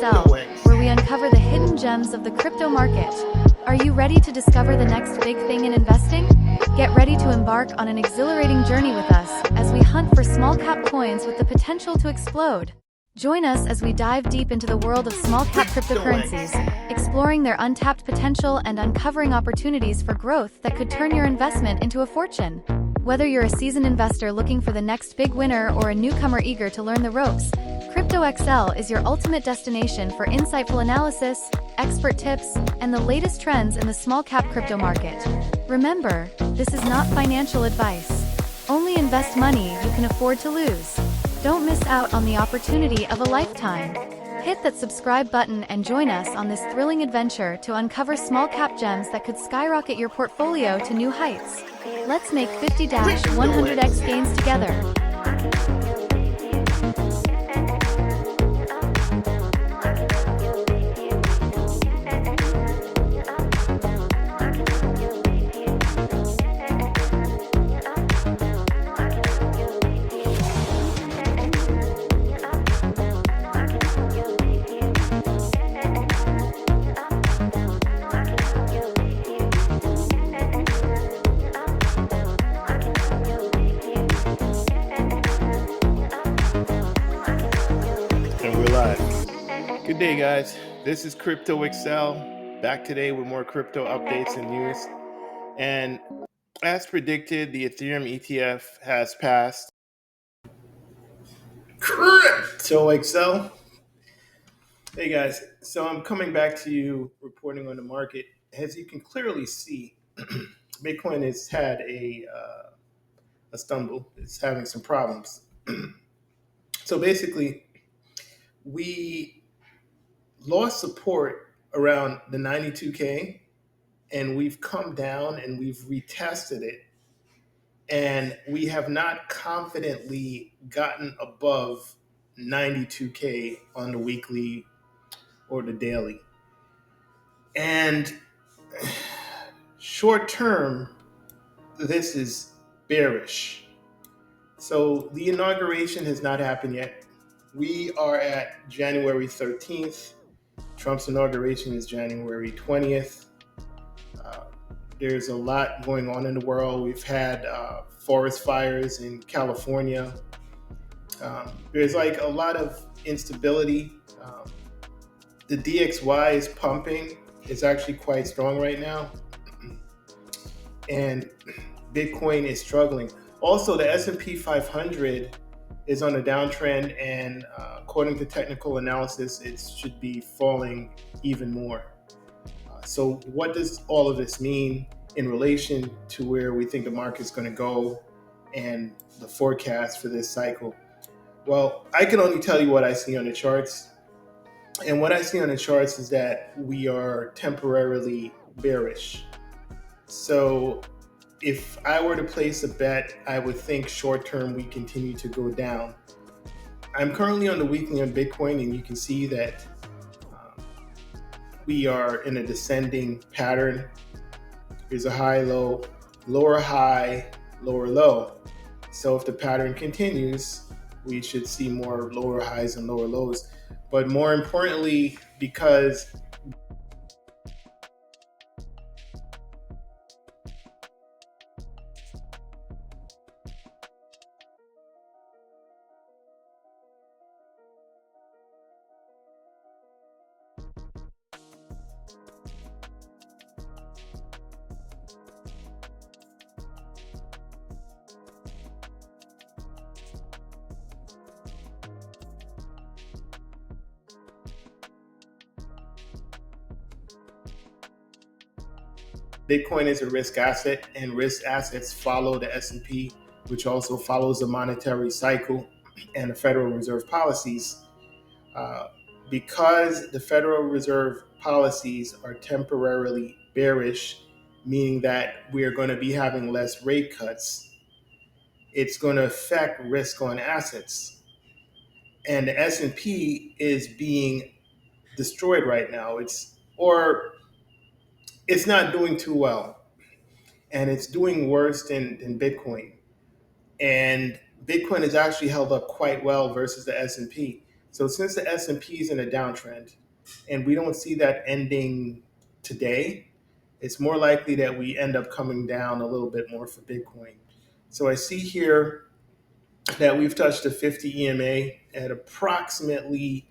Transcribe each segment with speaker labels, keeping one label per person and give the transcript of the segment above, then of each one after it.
Speaker 1: Crypto.XL, where we uncover the hidden gems of the crypto market. Are you ready to discover the next big thing in investing? Get ready to embark on an exhilarating journey with us as we hunt for small-cap coins with the potential to explode. Join us as we dive deep into the world of small-cap cryptocurrencies, exploring their untapped potential and uncovering opportunities for growth that could turn your investment into a fortune. Whether you're a seasoned investor looking for the next big winner or a newcomer eager to learn the ropes, Crypto.XL is your ultimate destination for insightful analysis, expert tips, and the latest trends in the small-cap crypto market. Remember, this is not financial advice. Only invest money you can afford to lose. Don't miss out on the opportunity of a lifetime. Hit that subscribe button and join us on this thrilling adventure to uncover small-cap gems that could skyrocket your portfolio to new heights. Let's make 50-100x gains together.
Speaker 2: And we're live. Good day, guys. This is Crypto.XL, back today with more crypto updates and news. And as predicted, the Ethereum ETF has passed Crypto.XL. Hey, guys. So I'm coming back to you reporting on the market. As you can clearly see, Bitcoin has had a stumble. It's having some problems. So basically, we lost support around the 92K, and we've come down and we've retested it, and we have not confidently gotten above 92K on the weekly or the daily. And short term, this is bearish. So the inauguration has not happened yet. We are at January 13th. Trump's inauguration is January 20th. There's a lot going on in the world. We've had forest fires in California. There's like a lot of instability. The DXY is pumping. It's actually quite strong right now. And Bitcoin is struggling. Also, the S&P 500 is on a downtrend, and according to technical analysis, it should be falling even more. So what does all of this mean in relation to where we think the market's going to go and the forecast for this cycle? Well, I can only tell you what I see on the charts. And what I see on the charts is that we are temporarily bearish. So if I were to place a bet, I would think short term we continue to go down. I'm currently on the weekly on Bitcoin, and you can see that we are in a descending pattern. There's a high, low, lower high, lower low. So if the pattern continues, we should see more lower highs and lower lows. But more importantly, because Bitcoin is a risk asset, and risk assets follow the S&P, which also follows the monetary cycle and the Federal Reserve policies. Because the Federal Reserve policies are temporarily bearish, meaning that we are going to be having less rate cuts, it's going to affect risk on assets. And the S&P is being destroyed right now. It's not doing too well, and it's doing worse than Bitcoin. And Bitcoin has actually held up quite well versus the S&P. So since the S&P is in a downtrend, and we don't see that ending today, it's more likely that we end up coming down a little bit more for Bitcoin. So I see here that we've touched the 50 EMA at approximately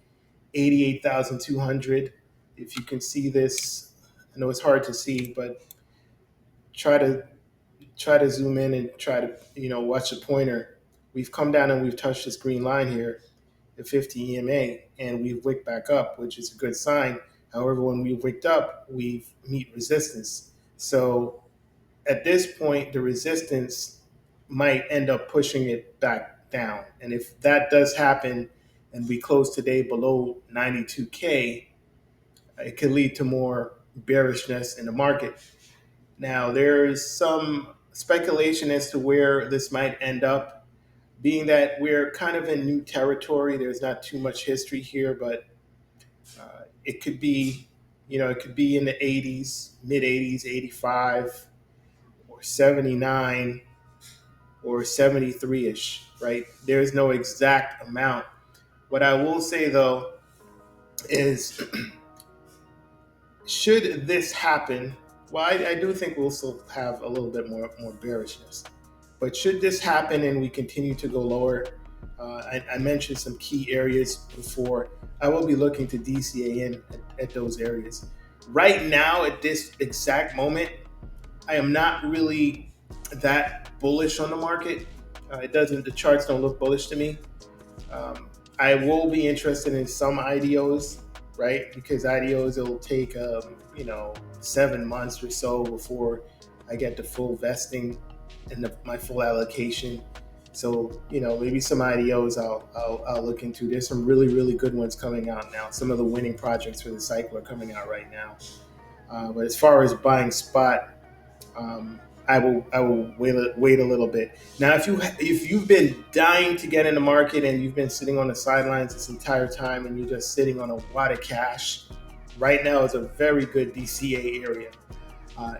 Speaker 2: 88,200. If you can see this, I know it's hard to see, but try to zoom in and try to watch the pointer. We've come down and we've touched this green line here, the 50 EMA, and we've wicked back up, which is a good sign. However, when we wicked up, we've meet resistance. So at this point, the resistance might end up pushing it back down. And if that does happen and we close today below 92K, it could lead to more bearishness in the market. Now, there's some speculation as to where this might end up, being that we're kind of in new territory. There's not too much history here, but it could be, it could be in the 80s, mid 80s, 85 or 79 or 73 ish, right? There's no exact amount. What I will say though is, should this happen, well, I do think we'll still have a little bit more bearishness. But should this happen and we continue to go lower, I mentioned some key areas before. I will be looking to DCA in at those areas. Right now, at this exact moment, I am not really that bullish on the market. The charts don't look bullish to me. I will be interested in some IDOs, right? Because IDOs, it'll take 7 months or so before I get the full vesting and my full allocation. So maybe some IDOs I'll look into. There's some really good ones coming out now. Some of the winning projects for the cycle are coming out right now. But as far as buying spot, I will wait a little bit. Now, if you've been dying to get in the market and you've been sitting on the sidelines this entire time and you're just sitting on a wad of cash, right now is a very good DCA area.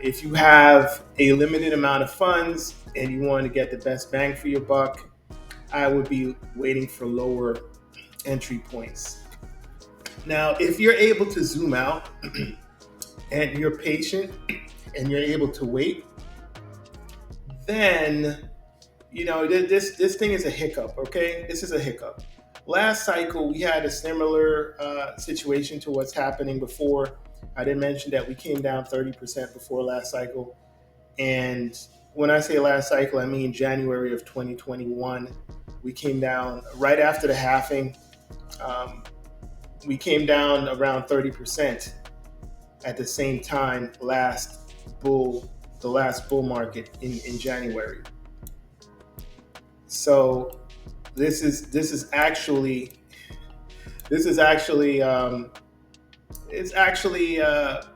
Speaker 2: If you have a limited amount of funds and you want to get the best bang for your buck, I would be waiting for lower entry points. Now, if you're able to zoom out and you're patient and you're able to wait, then this thing is a hiccup. Okay, this is a hiccup. Last cycle we had a similar situation to what's happening before. I did mention that we came down 30% before last cycle, and when I say last cycle, I mean January of 2021. We came down right after the halving. We came down around 30% at the same time the last bull market in January. So this is actually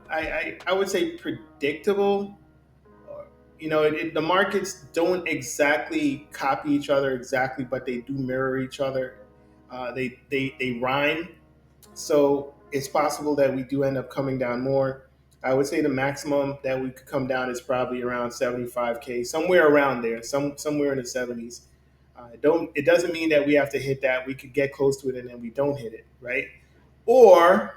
Speaker 2: I would say predictable. The markets don't exactly copy each other exactly, but they do mirror each other. They rhyme. So it's possible that we do end up coming down more. I would say the maximum that we could come down is probably around 75K, somewhere around there, somewhere in the 70s. It doesn't mean that we have to hit that. We could get close to it and then we don't hit it, right? Or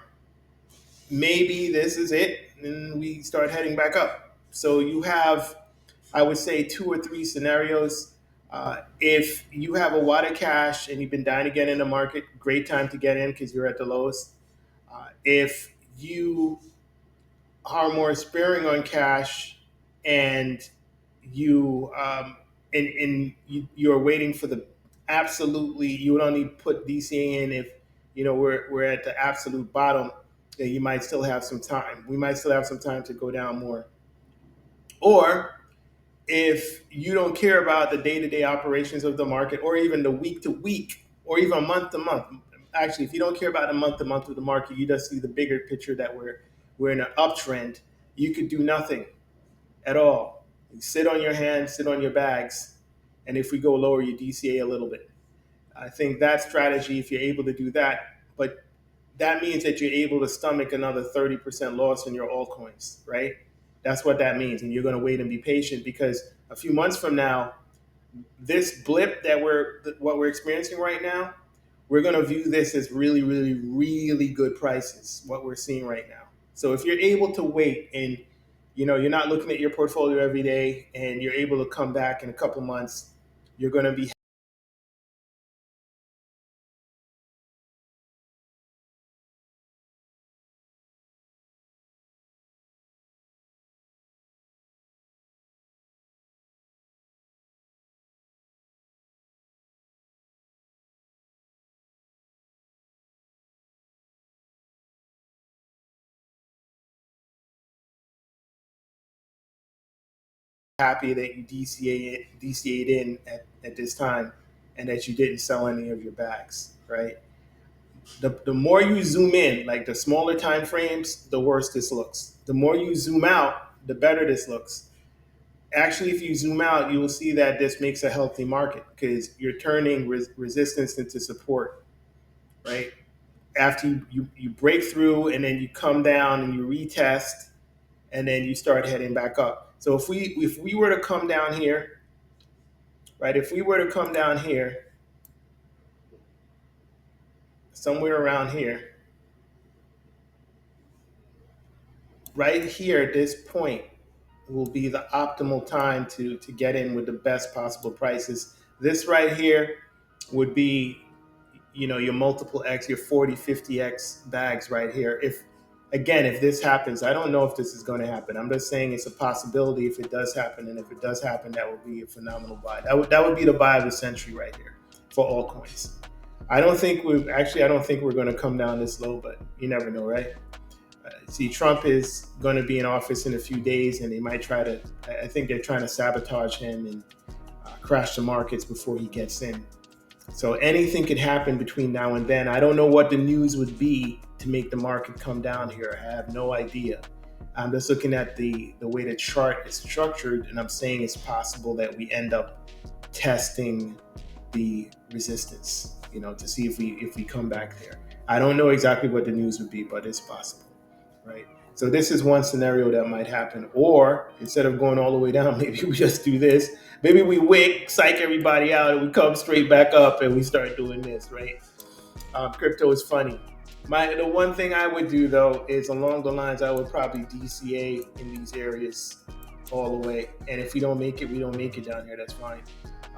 Speaker 2: maybe this is it and we start heading back up. So you have, I would say, 2 or 3 scenarios. If you have a wad of cash and you've been dying to get in the market, great time to get in because you're at the lowest. If you are more sparing on cash and you're waiting for the absolutely, you would only put DCA in if we're at the absolute bottom, then you might still have some time. We might still have some time to go down more. Or if you don't care about the day-to-day operations of the market, or even the week-to-week, or even month-to-month. Actually, if you don't care about the month-to-month of the market, you just see the bigger picture that we're in an uptrend. You could do nothing at all. You sit on your hands, sit on your bags, and if we go lower, you DCA a little bit. I think that strategy, if you're able to do that, but that means that you're able to stomach another 30% loss in your altcoins, right? That's what that means. And you're going to wait and be patient because a few months from now, this blip what we're experiencing right now we're going to view this as really, really, really good prices, what we're seeing right now. So if you're able to wait and you're not looking at your portfolio every day and you're able to come back in a couple months, you're going to be happy that you DCA'd in at this time and that you didn't sell any of your bags, right? The more you zoom in, like the smaller time frames, the worse this looks. The more you zoom out, the better this looks. Actually, if you zoom out, you will see that this makes a healthy market because you're turning resistance into support, right? After you break through and then you come down and you retest and then you start heading back up. So if we were to come down here, right? If we were to come down here, somewhere around here, right here at this point will be the optimal time to get in with the best possible prices. This right here would be, your multiple X, your 40, 50X bags right here. If this happens, I don't know if this is going to happen. I'm just saying it's a possibility if it does happen. And if it does happen, that would be a phenomenal buy. That would be the buy of the century right here for altcoins. I don't think we're going to come down this low, but you never know, right? See, Trump is going to be in office in a few days, and they might try to. I think they're trying to sabotage him and crash the markets before he gets in. So anything could happen between now and then. I don't know what the news would be to make the market come down here. I have no idea. I'm just looking at the way the chart is structured, and I'm saying it's possible that we end up testing the resistance, to see if we come back there. I don't know exactly what the news would be, but it's possible, right? So this is one scenario that might happen. Or instead of going all the way down, maybe we just do this. Maybe we wick, psych everybody out, and we come straight back up and we start doing this, right? Crypto is funny. The one thing I would do though is along the lines I would probably DCA in these areas all the way. And if we don't make it, we don't make it down here. That's fine.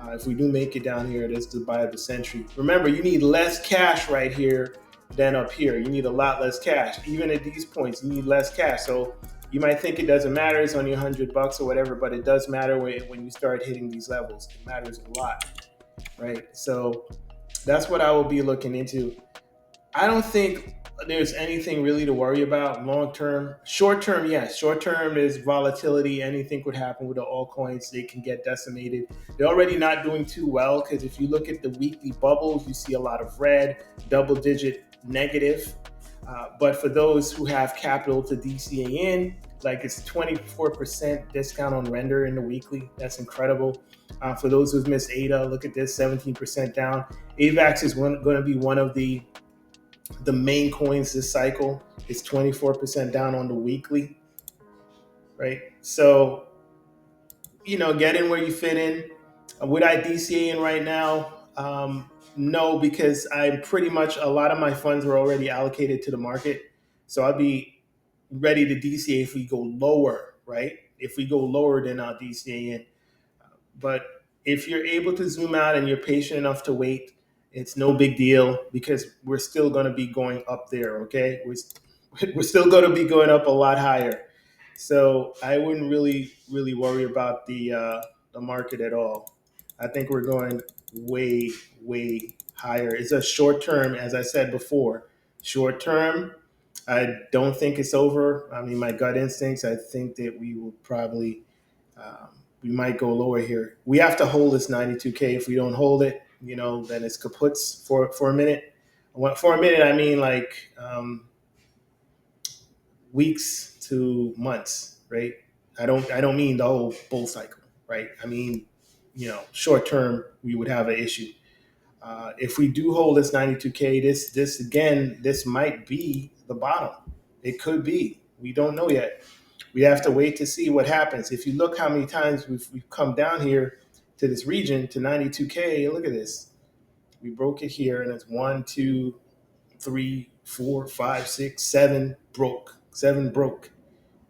Speaker 2: If we do make it down here, that's the buy of the century. Remember, you need less cash right here than up here. You need a lot less cash. Even at these points, you need less cash. So you might think it doesn't matter, it's only $100 or whatever, but it does matter when you start hitting these levels. It matters a lot, right? So that's what I will be looking into. I don't think there's anything really to worry about long term. Short term, yes. Short term is volatility. Anything could happen with the altcoins. They can get decimated. They're already not doing too well because if you look at the weekly bubbles, you see a lot of red, double digit negative. But for those who have capital to DCA in, like it's 24% discount on render in the weekly. That's incredible. For those who've missed ADA, look at this, 17% down. AVAX is going to be one of the main coins this cycle. It's 24% down on the weekly, right? So, get in where you fit in. Would I DCA in right now? No, because I'm pretty much, a lot of my funds were already allocated to the market. So I'd be ready to DCA if we go lower, right? If we go lower, then I'll DCA in. But if you're able to zoom out and you're patient enough to wait, it's no big deal because we're still going to be going up there, okay? We're still going to be going up a lot higher. So I wouldn't really worry about the market at all. I think we're going way higher. It's a short term, as I said before. Short term, I don't think it's over. I mean, my gut instincts, I think that we will probably we might go lower here. We have to hold this 92K. If we don't hold it, then it's kaputs for a minute. For a minute, I mean like weeks to months, right? I don't mean the whole bull cycle, right? I mean, short term, we would have an issue. If we do hold this 92K, this might be the bottom. It could be. We don't know yet. We have to wait to see what happens. If you look how many times we've come down here to this region to 92K, look at this. We broke it here, and it's 1, 2, 3, 4, 5, 6, 7 broke. 7 broke,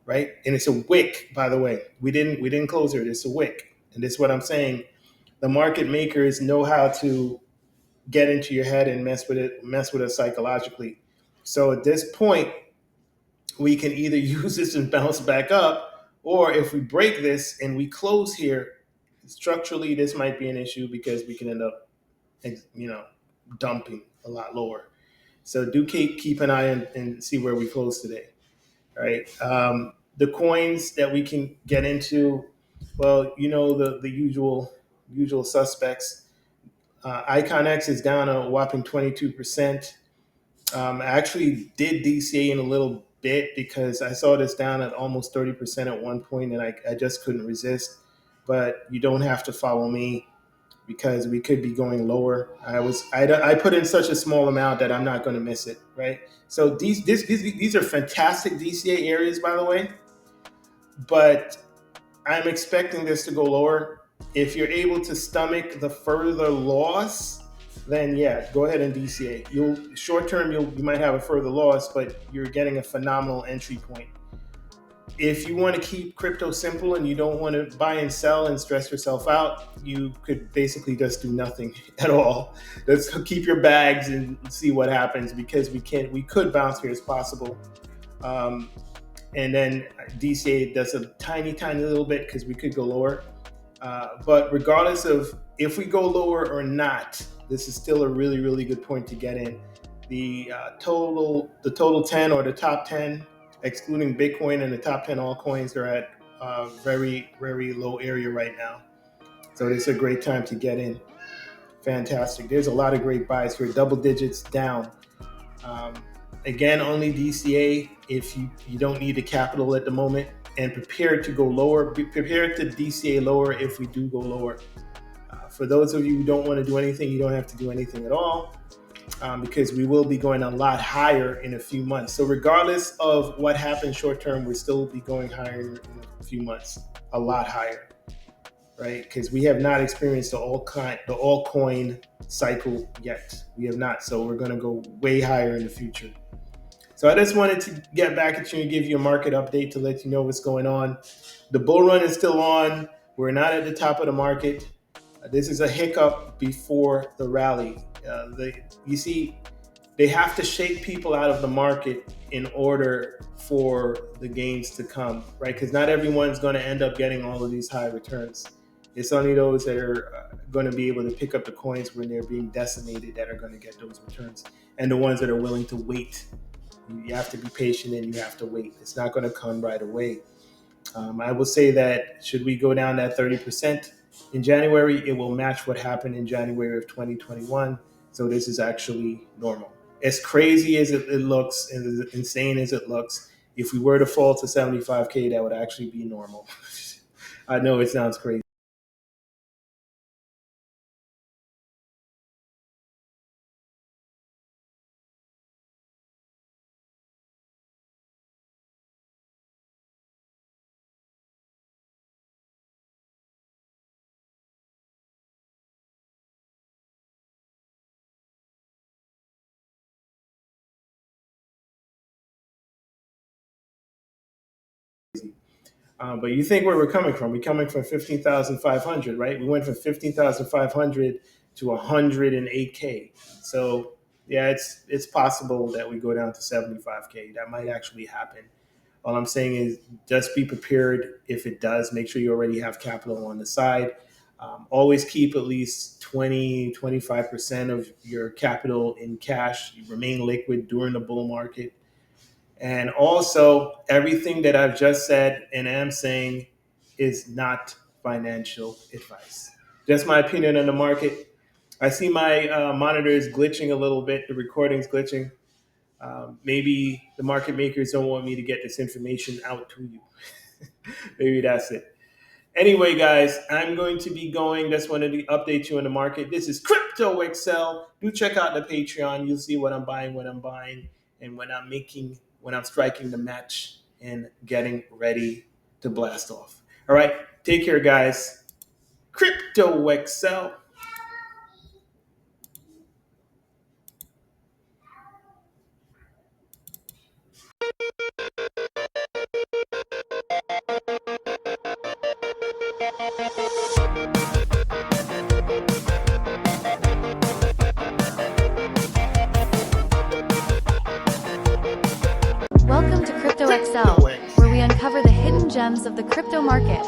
Speaker 2: right? And it's a wick, by the way. We didn't close it. It's a wick, and this is what I'm saying. The market makers know how to get into your head and mess with us psychologically. So at this point, we can either use this and bounce back up, or if we break this and we close here, structurally this might be an issue because we can end up, you know, dumping a lot lower. So do keep an eye on and see where we close today. All right. The coins that we can get into, well, you know, the usual suspects. IconX is down a whopping 22%. I actually did DCA in a little bit because I saw this down at almost 30% at one point, and I just couldn't resist. But you don't have to follow me because we could be going lower. I put in such a small amount that I'm not going to miss it, right? So these are fantastic DCA areas, by the way, but I'm expecting this to go lower. If you're able to stomach the further loss, then yeah, go ahead and DCA. You'll short term you might have a further loss, but you're getting a phenomenal entry point. If you want to keep crypto simple and you don't want to buy and sell and stress yourself out, you could basically just do nothing at all. Let's keep your bags and see what happens because we could bounce here as possible. And then DCA does a tiny little bit because we could go lower. But regardless of if we go lower or not, this is still a really good point to get in. The total 10 or the top 10, excluding Bitcoin, and the top 10 altcoins are at very low area right now. So it's a great time to get in. Fantastic. There's a lot of great buys here. Double digits down. Again, only DCA if you don't need the capital at the moment, and prepare to go lower. Be prepared to DCA lower if we do go lower. For those of you who don't want to do anything, you don't have to do anything at all because we will be going a lot higher in a few months. So regardless of what happens short term, we'll still be going higher in a few months, a lot higher, right? Because we have not experienced the altcoin cycle yet. We have not. So we're going to go way higher in the future. So I just wanted to get back at you and give you a market update to let you know what's going on. The bull run is still on. We're not at the top of the market. This is a hiccup before the rally. You see, they have to shake people out of the market in order for the gains to come, right? Because not everyone's going to end up getting all of these high returns. It's only those that are going to be able to pick up the coins when they're being decimated that are going to get those returns, and the ones that are willing to wait. You have to be patient and you have to wait. It's not going to come right away. I will say that should we go down that 30% in January, it will match what happened in January of 2021. So this is actually normal. As crazy as it looks and as insane as it looks, if we were to fall to 75K, that would actually be normal. I know it sounds crazy. But you think where we're coming from? We're coming from 15,500, right? We went from 15,500 to 108K. So yeah, it's possible that we go down to 75K. That might actually happen. All I'm saying is just be prepared if it does. Make sure you already have capital on the side. Always keep at least 20-25% of your capital in cash. You remain liquid during the bull market. And also, everything that I've just said and am saying is not financial advice. Just my opinion on the market. I see my monitor is glitching a little bit. The recording's glitching. Maybe the market makers don't want me to get this information out to you. Maybe that's it. Anyway, guys, I'm going to be going. Just wanted to update you on the market. This is Crypto.XL. Do check out the Patreon. You'll see what I'm buying, and when I'm striking the match and getting ready to blast off. All right, take care, guys. Crypto.XL.
Speaker 1: hidden gems of the crypto market.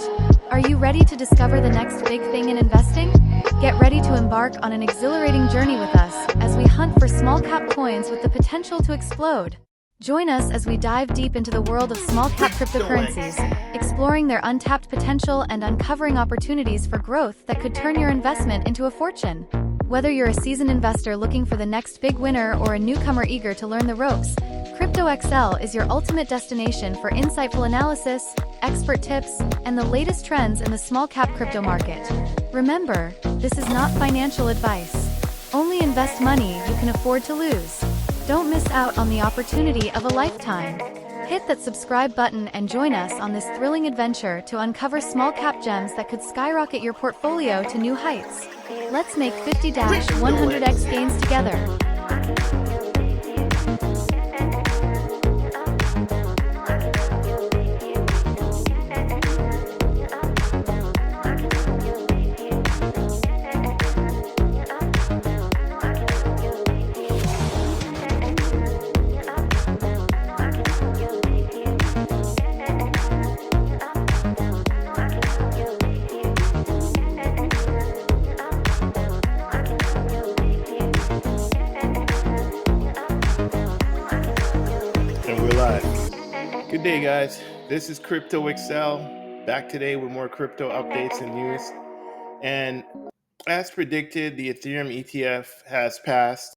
Speaker 1: Are you ready to discover the next big thing in investing? Get ready to embark on an exhilarating journey with us as we hunt for small-cap coins with the potential to explode. Join us as we dive deep into the world of small-cap cryptocurrencies, exploring their untapped potential and uncovering opportunities for growth that could turn your investment into a fortune. Whether you're a seasoned investor looking for the next big winner or a newcomer eager to learn the ropes, Crypto.XL is your ultimate destination for insightful analysis, expert tips, and the latest trends in the small-cap crypto market. Remember, this is not financial advice. Only invest money you can afford to lose. Don't miss out on the opportunity of a lifetime. Hit that subscribe button and join us on this thrilling adventure to uncover small-cap gems that could skyrocket your portfolio to new heights. Let's make 50-100x gains together.
Speaker 2: And we're live. Good day, guys. This is Crypto.XL, back today with more crypto updates and news. And as predicted, the Ethereum ETF has passed